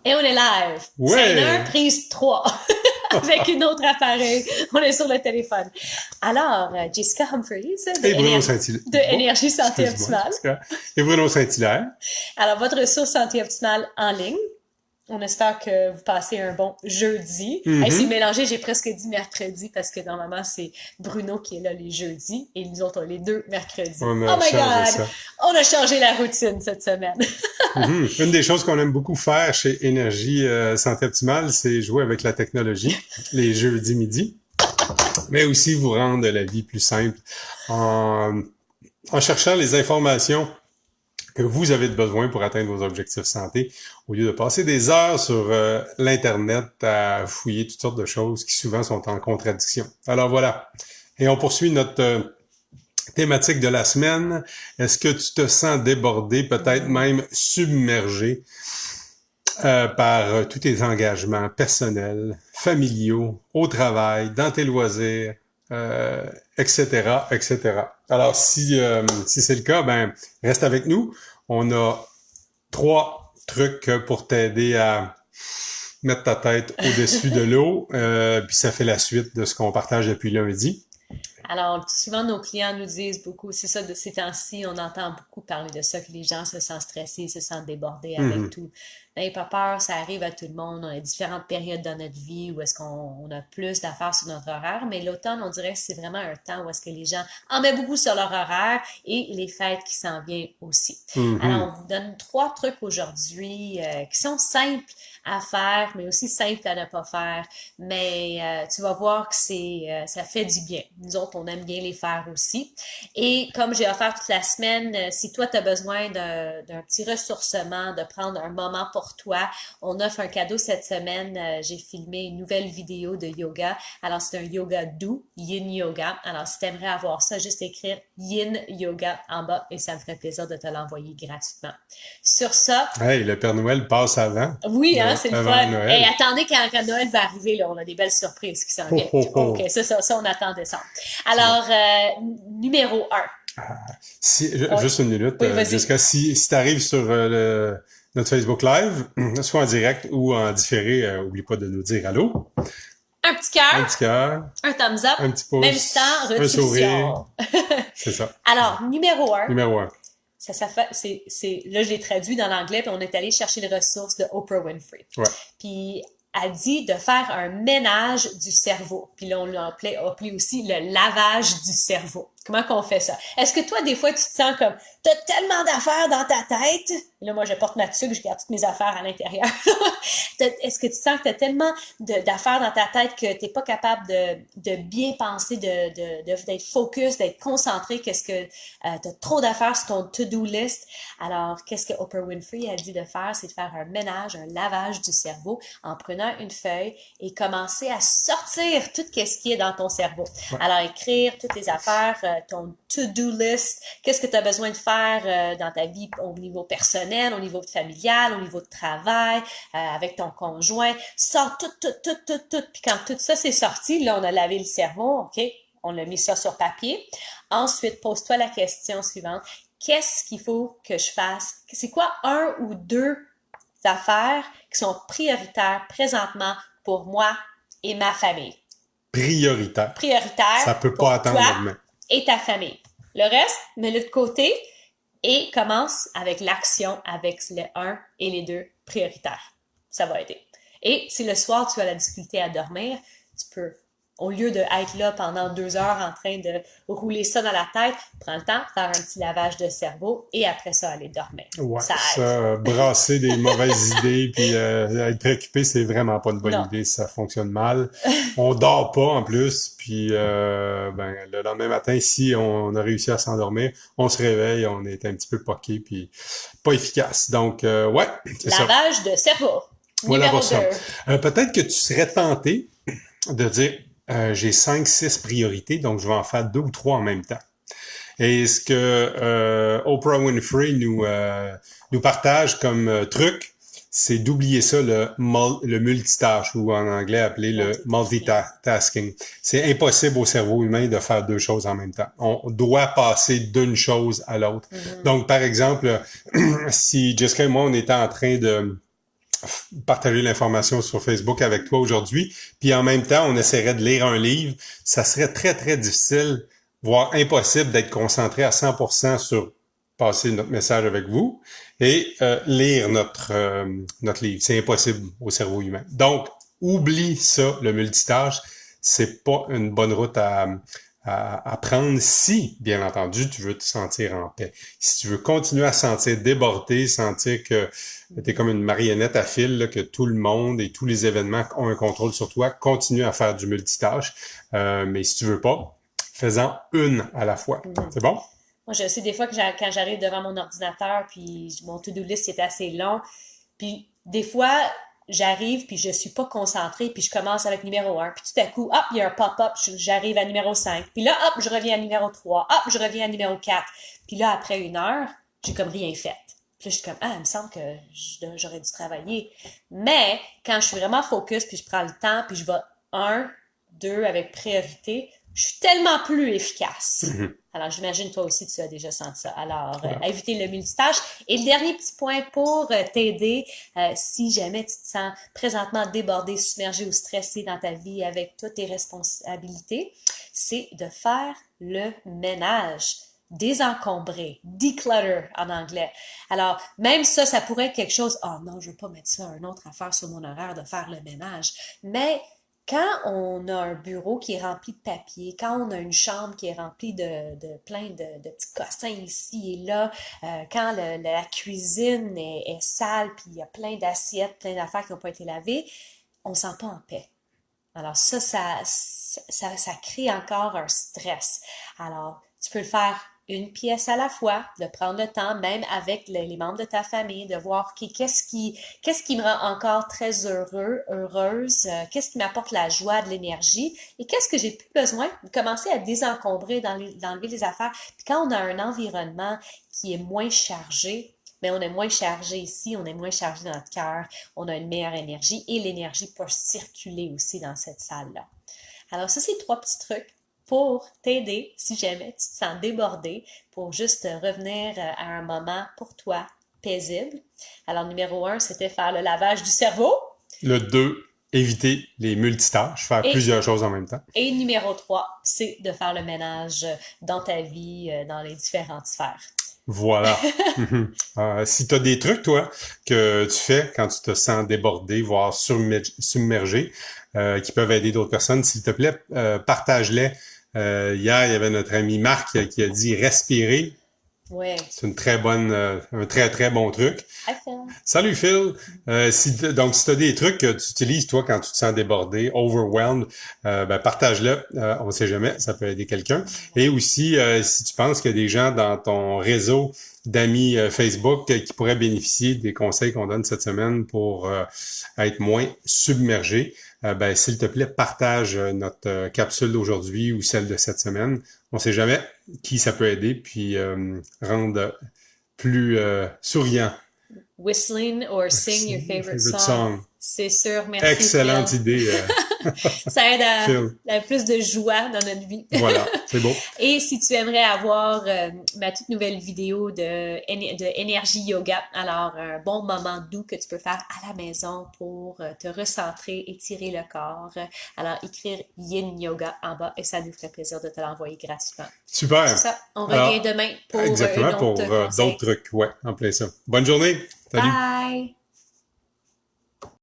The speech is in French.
Et on est live. Scène 1, Ouais! prise 3. Avec une autre appareil. On est sur le téléphone. Alors, Jessica Humphries Et Bruno Saint-Hilaire. de Bon, Énergie Santé excuse-moi, Optimale. Jessica. Et Bruno Saint-Hilaire. Alors, votre ressource santé optimale en ligne. On espère que vous passez un bon jeudi. Hey, c'est Mhm. mélangé, j'ai presque dit mercredi parce que normalement c'est Bruno qui est là les jeudis et nous autres on est les deux mercredis. On Oh a my changé god! ça. On a changé la routine cette semaine. Mhm. Une des choses qu'on aime beaucoup faire chez Énergie Santé Optimale, c'est jouer avec la technologie les jeudis midi, mais aussi vous rendre la vie plus simple en, en cherchant les informations que vous avez de besoin pour atteindre vos objectifs santé, au lieu de passer des heures sur l'Internet à fouiller toutes sortes de choses qui souvent sont en contradiction. Alors voilà. Et on poursuit notre thématique de la semaine. Est-ce que tu te sens débordé, peut-être même submergé par tous tes engagements personnels, familiaux, au travail, dans tes loisirs, etc., etc. Alors, si c'est le cas, ben reste avec nous. On a 3 trucs pour t'aider à mettre ta tête au-dessus de l'eau, puis ça fait la suite de ce qu'on partage depuis lundi. Alors, souvent, nos clients nous disent beaucoup, c'est ça, de ces temps-ci, on entend beaucoup parler de ça, que les gens se sentent stressés, se sentent débordés avec Mhm. tout. N'ayez pas peur, ça arrive à tout le monde. On a différentes périodes dans notre vie où est-ce qu'on a plus d'affaires sur notre horaire, mais l'automne, on dirait que c'est vraiment un temps où est-ce que les gens en mettent beaucoup sur leur horaire et les fêtes qui s'en viennent aussi. Alors, Mhm. on vous donne 3 trucs aujourd'hui qui sont simples à faire, mais aussi simples à ne pas faire. Mais tu vas voir que ça fait du bien. Nous autres, on aime bien les faire aussi. Et comme j'ai offert toute la semaine, si toi, tu as besoin d'un petit ressourcement, de prendre un moment pour toi, on offre un cadeau cette semaine. J'ai filmé une nouvelle vidéo de yoga. Alors, c'est un yoga doux, Yin Yoga. Alors, si tu aimerais avoir ça, juste écrire Yin Yoga en bas et ça me ferait plaisir de te l'envoyer gratuitement. Sur ça, Hey, le Père Noël passe avant, oui, hein, c'est le avant fun. Et Noël. attendez quand Noël va arriver, là, on a des belles surprises qui s'en Ho, viennent. ho, OK, ho. ça, on attend décembre. C'est bon. Alors, numéro 1. Oui, Juste une minute, oui, vas-y. Jessica, si tu arrives sur notre Facebook Live, soit en direct ou en différé, oublie pas de nous dire allô, Un petit un cœur, petit cœur, un thumbs up, un petit même temps, pouce, un sourire, rediffusion. c'est ça. Alors, numéro 1, Numéro un. ça fait, là, je l'ai traduit dans l'anglais, puis on est allé chercher les ressources de Oprah Winfrey. Ouais. Puis, elle dit de faire un ménage du cerveau. Puis là, on l'a appelé aussi le lavage du cerveau. Comment qu'on fait ça? Est-ce que toi, des fois, tu te sens comme, t'as tellement d'affaires dans ta tête? Et là, moi, je porte ma tuque, je garde toutes mes affaires à l'intérieur. Est-ce que tu sens que t'as tellement d'affaires dans ta tête que t'es pas capable de bien penser, d'être focus, d'être concentré? Qu'est-ce que, t'as trop d'affaires sur ton to-do list? Alors, qu'est-ce que Oprah Winfrey a dit de faire? C'est de faire un ménage, un lavage du cerveau en prenant une feuille et commencer à sortir tout ce qui est dans ton cerveau. Ouais. Alors, écrire toutes les affaires, ton to-do list, qu'est-ce que tu as besoin de faire dans ta vie au niveau personnel, au niveau familial, au niveau de travail, avec ton conjoint. Sors tout. Puis quand tout ça c'est sorti, là, on a lavé le cerveau, OK? On a mis ça sur papier. Ensuite, pose-toi la question suivante. Qu'est-ce qu'il faut que je fasse? C'est quoi un ou deux affaires qui sont prioritaires présentement pour moi et ma famille? Prioritaire. Prioritaire Ça peut pas pour attendre toi demain. et ta famille. Le reste, mets-le de côté et commence avec l'action avec les 1 et les 2 prioritaires. Ça va aider. Et si le soir, tu as la difficulté à dormir, tu peux, au lieu d'être là pendant 2 heures en train de rouler ça dans la tête, prends le temps, faire un petit lavage de cerveau et après ça, aller dormir. Ouais, Ça aide. ça, brasser des mauvaises idées puis être préoccupé, c'est vraiment pas une bonne Non. idée si ça fonctionne mal. On dort pas en plus, puis ben le lendemain matin, si on a réussi à s'endormir, on se réveille, on est un petit peu poqué puis pas efficace. Donc ouais, c'est ça. Lavage de cerveau. Voilà Numéro pour ça. 2. Peut-être que tu serais tenté de dire j'ai 5, 6 priorités, donc je vais en faire 2 ou 3 en même temps. Et ce que Oprah Winfrey nous partage comme truc, c'est d'oublier ça, le multitâche, ou en anglais appelé le multitasking. C'est impossible au cerveau humain de faire 2 choses en même temps. On doit passer d'une chose à l'autre. Donc, par exemple, si Jessica et moi, on était en train partager l'information sur Facebook avec toi aujourd'hui. Puis en même temps, on essaierait de lire un livre. Ça serait très, très difficile, voire impossible d'être concentré à 100% sur passer notre message avec vous et lire notre livre. C'est impossible au cerveau humain. Donc, oublie ça, le multitâche. C'est pas une bonne route à prendre si, bien entendu, tu veux te sentir en paix. Si tu veux continuer à se sentir débordé, sentir que tu es comme une marionnette à fil, là, que tout le monde et tous les événements ont un contrôle sur toi, continue à faire du multitâche. Mais si tu veux pas, fais-en une à la fois. C'est bon? Moi, je sais des fois que quand j'arrive devant mon ordinateur, puis mon to-do list est assez long, puis des fois, j'arrive, puis je suis pas concentrée, puis je commence avec numéro 1, puis tout à coup, hop, il y a un pop-up, j'arrive à numéro 5, puis là, hop, je reviens à numéro 3, hop, je reviens à numéro 4, puis là, après 1 heure, j'ai comme rien fait. Puis là, je suis comme, il me semble que j'aurais dû travailler. Mais, quand je suis vraiment focus, puis je prends le temps, puis je vais 1, 2 avec priorité, je suis tellement plus efficace. Alors, j'imagine toi aussi, tu as déjà senti ça. Alors, éviter le multitâche. Et le dernier petit point pour t'aider, si jamais tu te sens présentement débordé, submergé ou stressé dans ta vie avec toutes tes responsabilités, c'est de faire le ménage. Désencombrer, declutter en anglais. Alors, même ça pourrait être quelque chose, oh non, je veux pas mettre ça, une autre affaire sur mon horaire de faire le ménage. Mais quand on a un bureau qui est rempli de papier, quand on a une chambre qui est remplie de plein de petits cossins ici et là, quand la cuisine est sale, puis il y a plein d'assiettes, plein d'affaires qui n'ont pas été lavées, on ne se sent pas en paix. Alors ça crée encore un stress. Alors, tu peux le faire une pièce à la fois, de prendre le temps, même avec les membres de ta famille, de voir qu'est-ce qui me rend encore très heureuse, qu'est-ce qui m'apporte la joie, de l'énergie, et qu'est-ce que j'ai plus besoin de commencer à désencombrer, d'enlever les affaires. Puis quand on a un environnement qui est moins chargé, mais on est moins chargé ici, on est moins chargé dans notre cœur, on a une meilleure énergie et l'énergie peut circuler aussi dans cette salle-là. Alors ça, c'est 3 petits trucs pour t'aider si jamais tu te sens débordé, pour juste revenir à un moment pour toi paisible. Alors, numéro 1, c'était faire le lavage du cerveau. Le 2, éviter les multitâches, faire plusieurs choses en même temps. Et numéro 3, c'est de faire le ménage dans ta vie, dans les différentes sphères. Voilà. Si tu as des trucs, toi, que tu fais quand tu te sens débordé, voire submergé, qui peuvent aider d'autres personnes, s'il te plaît, partage-les. Hier, il y avait notre ami Marc qui a dit respirer. Ouais. C'est une très bonne, un très, très bon truc. Hi Phil. Salut Phil. Donc, si tu as des trucs que tu utilises, toi, quand tu te sens débordé, overwhelmed, partage-le. On ne sait jamais, ça peut aider quelqu'un. Et aussi, si tu penses qu'il y a des gens dans ton réseau d'amis Facebook qui pourraient bénéficier des conseils qu'on donne cette semaine pour être moins submergé, s'il te plaît, partage notre capsule d'aujourd'hui ou celle de cette semaine. On ne sait jamais qui ça peut aider, puis rendre plus souriant. Whistling or sing your favorite song. C'est sûr, merci. Excellente Phil. idée. Ça aide à plus de joie dans notre vie. Voilà, c'est beau. Et si tu aimerais avoir ma toute nouvelle vidéo de énergie yoga, alors un bon moment doux que tu peux faire à la maison pour te recentrer, étirer le corps, alors écrire Yin Yoga en bas et ça nous ferait plaisir de te l'envoyer gratuitement. Super. C'est ça. On revient demain pour exactement, un autre pour d'autres trucs. Ouais, en plein ça. Bonne journée. Salut. Bye.